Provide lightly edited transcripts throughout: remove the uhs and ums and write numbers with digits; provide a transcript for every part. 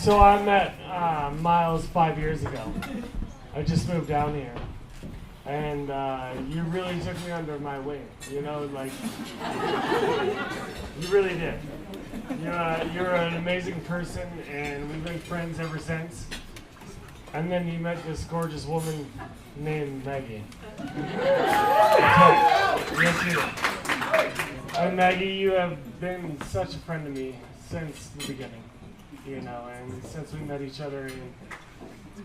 So I met Miles 5 years ago. I just moved down here. And you really took me under my wing, you know, like, you really did. You're an amazing person, and we've been friends ever since. And then you met this gorgeous woman named Maggie. Yes, you did. And Maggie, you have been such a friend to me since the beginning, you know, and since we met each other. And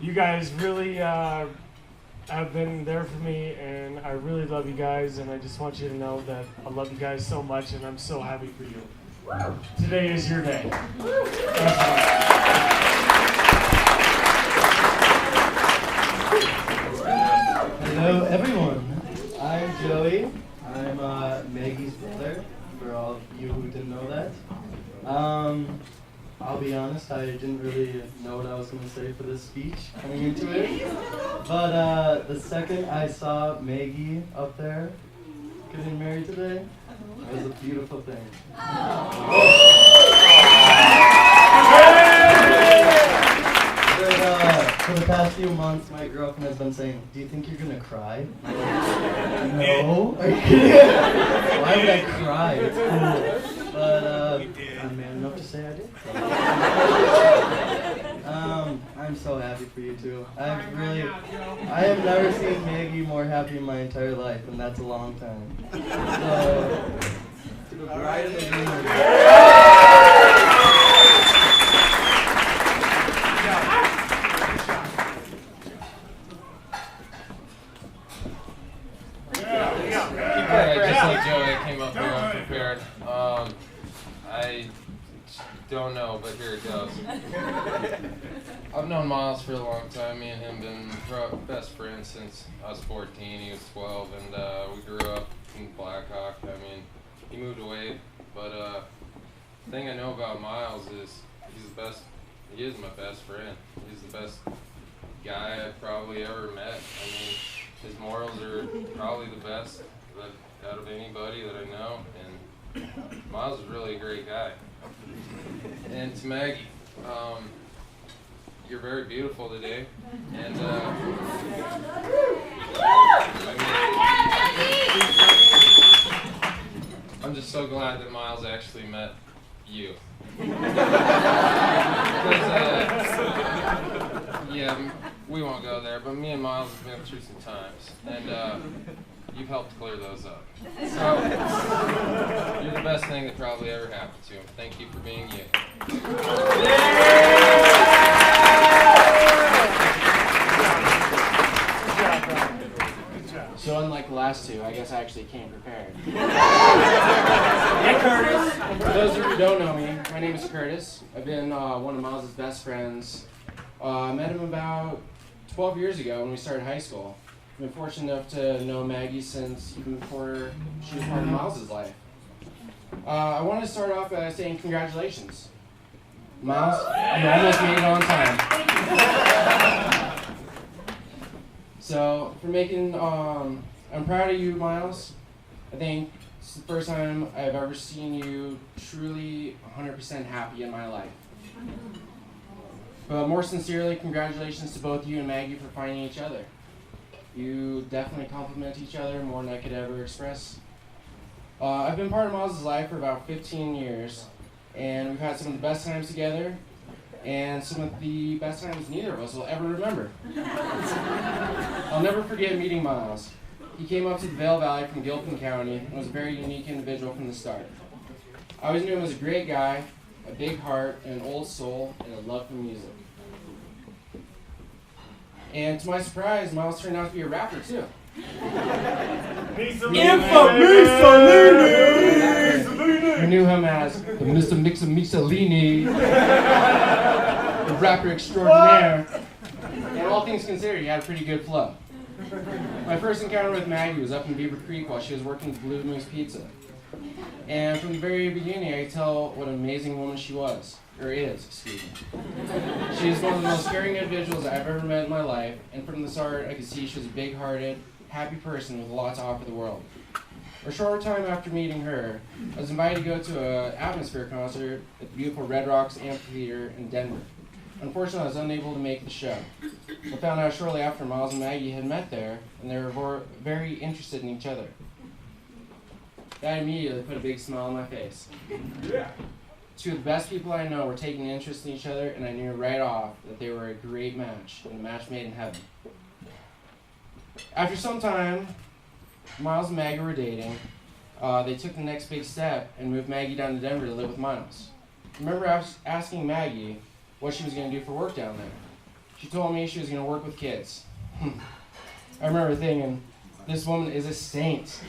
you guys really have been there for me, and I really love you guys, and I just want you to know that I love you guys so much, and I'm so happy for you. Today is your day. Hello, everyone. I'm Joey. I'm Maggie's brother, for all of you who didn't know that. I'll be honest, I didn't really know what I was going to say for this speech coming into it. But the second I saw Maggie up there getting married today, it was a beautiful thing. For the past few months, my girlfriend has been saying, "Do you think you're going to cry?" I'm like, no. Are you kidding? Why would I cry? It's cool. But I'm man enough to say I did. I'm so happy for you two. I have never seen Maggie more happy in my entire life, and that's a long time. So, to the bride and the groom. Just like Joey, I came up here unprepared. I don't know, but here it goes. I've known Miles for a long time. Me and him been best friends since I was 14. He was 12, and we grew up in Blackhawk. I mean, he moved away, but the thing I know about Miles is he's the best. He is my best friend. He's the best guy I've probably ever met. I mean, his morals are probably the best out of anybody that I know, and Miles is really a great guy. And to Maggie, you're very beautiful today, and I'm just so glad that Miles actually met you. Yeah, we won't go there, but me and Miles have been through some times, and you've helped clear those up. So, you're the best thing that probably ever happened to him. Thank you for being you. So unlike the last two, I guess I actually came prepared. Hey, Curtis. For those of you who don't know me, my name is Curtis. I've been one of Miles' best friends. I met him about 12 years ago when we started high school. I've been fortunate enough to know Maggie since even before she was part of Miles' life. I want to start off by saying congratulations. Miles, you almost made it on time. So, for making, I'm proud of you, Miles. I think it's the first time I've ever seen you truly 100% happy in my life. But more sincerely, congratulations to both you and Maggie for finding each other. You definitely complement each other more than I could ever express. I've been part of Miles' life for about 15 years, and we've had some of the best times together, and some of the best times neither of us will ever remember. I'll never forget meeting Miles. He came up to the Vail Valley from Gilpin County and was a very unique individual from the start. I always knew him as a great guy, a big heart, and an old soul, and a love for music. And to my surprise, Miles turned out to be a rapper too. We knew him as the Mr. Mussolini, the rapper extraordinaire. And all things considered, he had a pretty good flow. My first encounter with Maggie was up in Beaver Creek while she was working at Blue Moose Pizza. And from the very beginning, I could tell what an amazing woman she was. Or is, excuse me. She is one of the most caring individuals I've ever met in my life, and from the start, I could see she was a big-hearted, happy person with a lot to offer the world. A short time after meeting her, I was invited to go to an Atmosphere concert at the beautiful Red Rocks Amphitheater in Denver. Unfortunately, I was unable to make the show. I found out shortly after Miles and Maggie had met there, and they were very interested in each other. That immediately put a big smile on my face. Yeah. Two of the best people I know were taking interest in each other, and I knew right off that they were a great match, and a match made in heaven. After some time, Miles and Maggie were dating. They took the next big step and moved Maggie down to Denver to live with Miles. I remember asking Maggie what she was going to do for work down there. She told me she was going to work with kids. I remember thinking, this woman is a saint.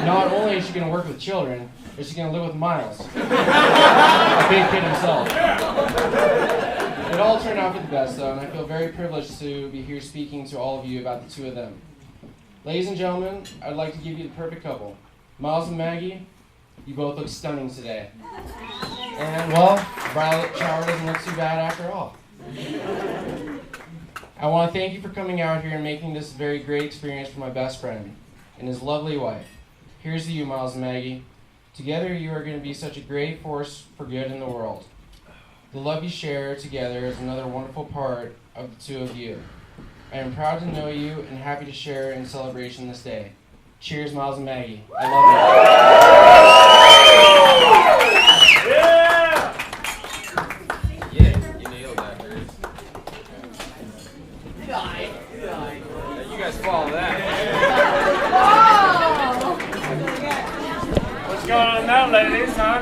Not only is she going to work with children, but she's going to live with Miles, a big kid himself. It all turned out for the best, though, and I feel very privileged to be here speaking to all of you about the two of them. Ladies and gentlemen, I'd like to give you the perfect couple. Miles and Maggie, you both look stunning today. And, well, the bridal shower doesn't look too bad after all. I want to thank you for coming out here and making this a very great experience for my best friend and his lovely wife. Here's to you, Miles and Maggie. Together, you are going to be such a great force for good in the world. The love you share together is another wonderful part of the two of you. I am proud to know you and happy to share in celebration this day. Cheers, Miles and Maggie. I love you. Yeah, you nailed that, Chris. You guys follow that. What's going on now, ladies? Huh?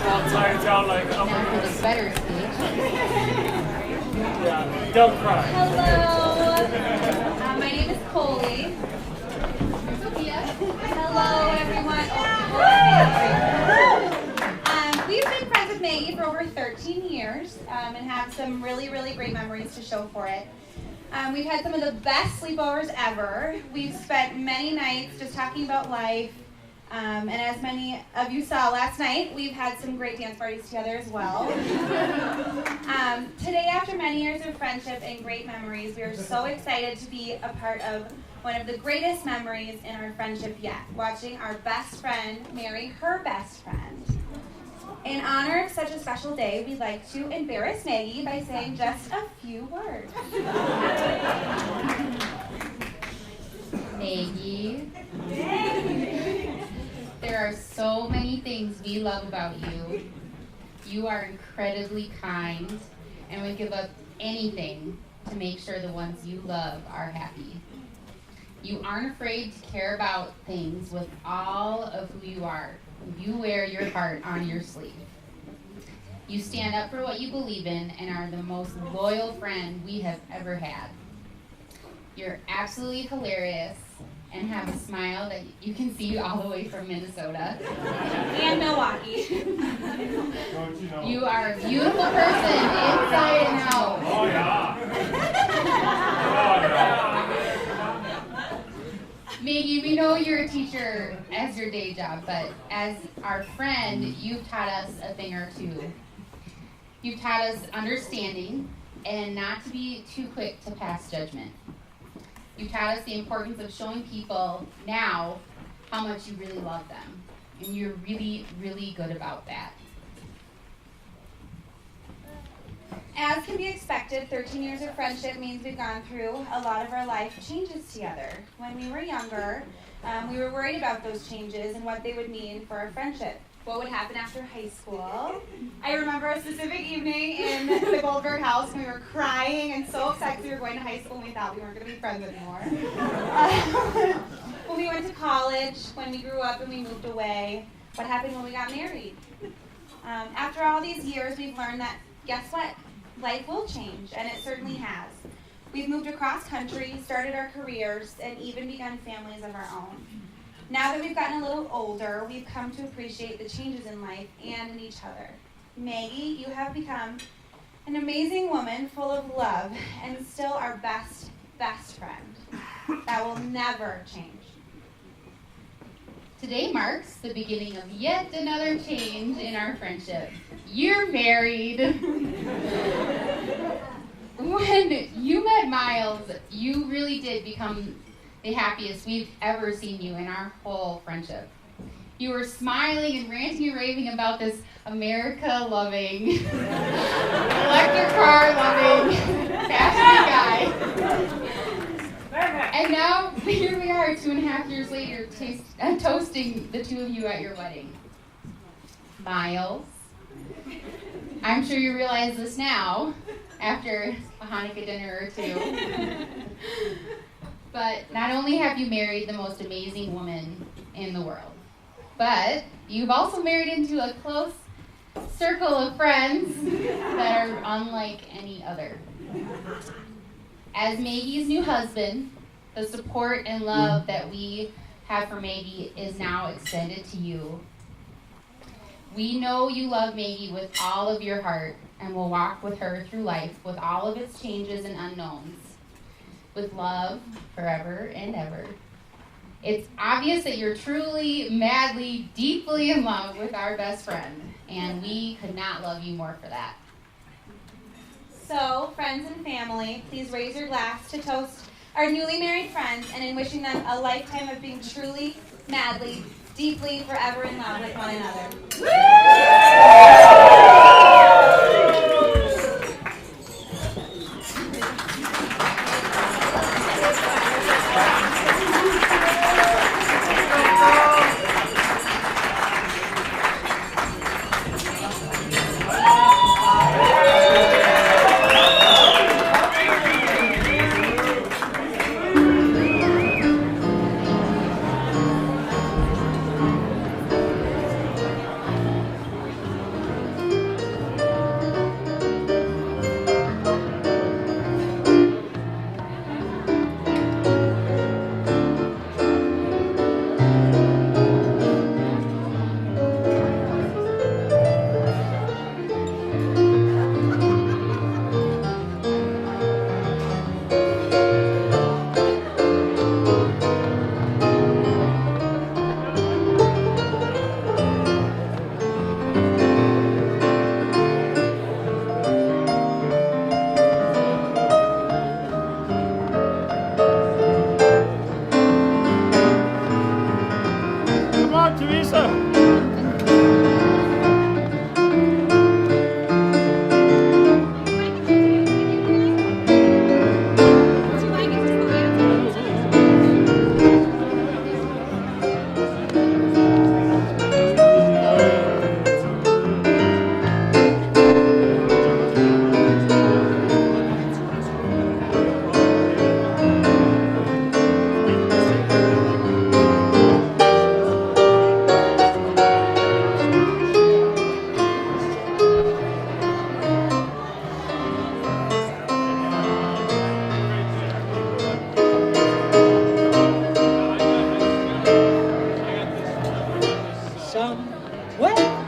I'm sorry, sound like Now for the better speech. yeah. Don't cry. Hello. My name is Coley. Sophia. Hello, everyone. We've been friends with Maggie for over 13 years and have some really, really great memories to show for it. We've had some of the best sleepovers ever. We've spent many nights just talking about life. And as many of you saw last night, we've had some great dance parties together as well. Today, after many years of friendship and great memories, we are so excited to be a part of one of the greatest memories in our friendship yet, watching our best friend marry her best friend. In honor of such a special day, we'd like to embarrass Maggie by saying just a few words. Maggie. There are so many things we love about you. You are incredibly kind and would give up anything to make sure the ones you love are happy. You aren't afraid to care about things with all of who you are. You wear your heart on your sleeve. You stand up for what you believe in and are the most loyal friend we have ever had. You're absolutely hilarious and have a smile that you can see all the way from Minnesota. And Milwaukee. Don't you know? You are a beautiful person inside and out. Oh, yeah. Oh, yeah. Maggie, we know you're a teacher as your day job, but as our friend, you've taught us a thing or two. You've taught us understanding and not to be too quick to pass judgment. You've taught us the importance of showing people now how much you really love them. And you're really, really good about that. As can be expected, 13 years of friendship means we've gone through a lot of our life changes together. When we were younger, we were worried about those changes and what they would mean for our friendship. What would happen after high school? I remember a specific evening in the Goldberg house when we were crying and so upset because we were going to high school and we thought we weren't going to be friends anymore. When we went to college, when we grew up and we moved away, what happened when we got married? After all these years, we've learned that, guess what? Life will change, and it certainly has. We've moved across country, started our careers, and even begun families of our own. Now that we've gotten a little older, we've come to appreciate the changes in life and in each other. Maggie, you have become an amazing woman full of love and still our best friend. That will never change. Today marks the beginning of yet another change in our friendship. You're married. When you met Miles, you really did become the happiest we've ever seen you in our whole friendship. You were smiling and ranting and raving about this America-loving, electric car-loving, passionate guy. And now, here we are, 2.5 years later, toasting the two of you at your wedding. Miles, I'm sure you realize this now, after a Hanukkah dinner or two. But not only have you married the most amazing woman in the world, but you've also married into a close circle of friends that are unlike any other. As Maggie's new husband, the support and love that we have for Maggie is now extended to you. We know you love Maggie with all of your heart and will walk with her through life with all of its changes and unknowns, with love forever and ever. It's obvious that you're truly, madly, deeply in love with our best friend, and we could not love you more for that. So, friends and family, please raise your glass to toast our newly married friends and in wishing them a lifetime of being truly, madly, deeply, forever in love with one another. Somewhere